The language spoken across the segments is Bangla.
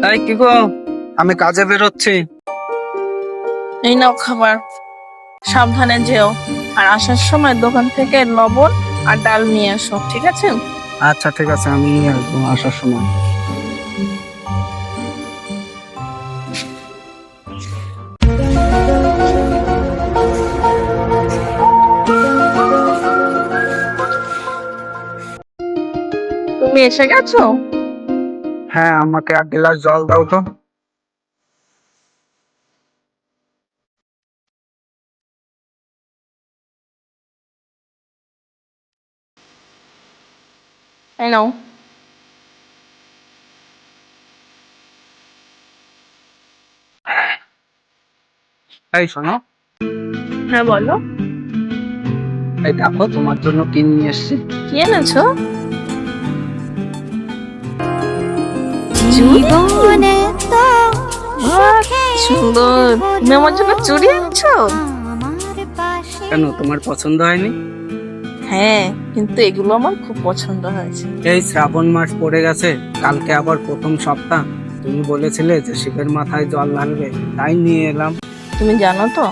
এই কি গো, আমি কাজে বেরোচ্ছি। এই নাও খাবার, সাবধানে যেও। আর আসার সময় দোকান থেকে লবণ আর ডাল নিয়ে এসো, ঠিক আছে? আচ্ছা ঠিক আছে, আমি নিয়ে আসবো আসার সময়। তুমি এসে গেছো? হ্যাঁ, আমাকে এক গ্লাস জল দাও তো। এই নাও। এই শোনো, হ্যাঁ বলো। এই দেখো তোমার জন্য কি নিয়ে এসেছি। কি এনেছো? জীবনে তো বাহ, সুন্দর। তুমি আমার জন্য চুড়ি এনেছো? আমার পাশে কেন, তোমার পছন্দ হয়নি? হ্যাঁ, কিন্তু এগুলো আমার খুব পছন্দ হয়েছে। এই শ্রাবণ মাস পড়ে গেছে, কালকে আবার প্রথম সপ্তাহ। তুমি বলেছিলে যে শিবের মাথায় জল ঢালবে, তাই নিয়ে এলাম। তুমি জানো তো,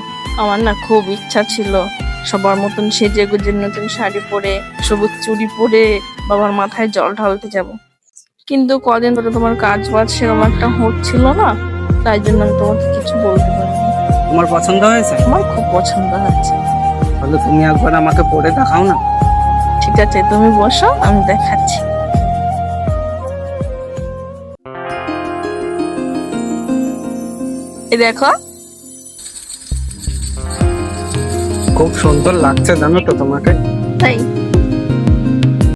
আমার না খুব ইচ্ছা ছিল সবার মতন সেজে গুজে নতুন শাড়ি পরে সবুজ চুড়ি পরে বাবার মাথায় জল ঢালতে যাব। কিন্তু কদিন ধরে তোমার কাজ বাজ সেরকম একটা হচ্ছিল না, তাই জন্য আমি তোমাকে কিছু বলতে পারিনি। তোমার পছন্দ হয়েছে? আমার খুব পছন্দ হয়েছে। তাহলে তুমি একবার আমাকে পরে দেখাও না। ঠিক আছে, তুমি বসো, আমি দেখাচ্ছি। এই দেখো। খুব সুন্দর লাগছে জানো তো তোমাকে। তাই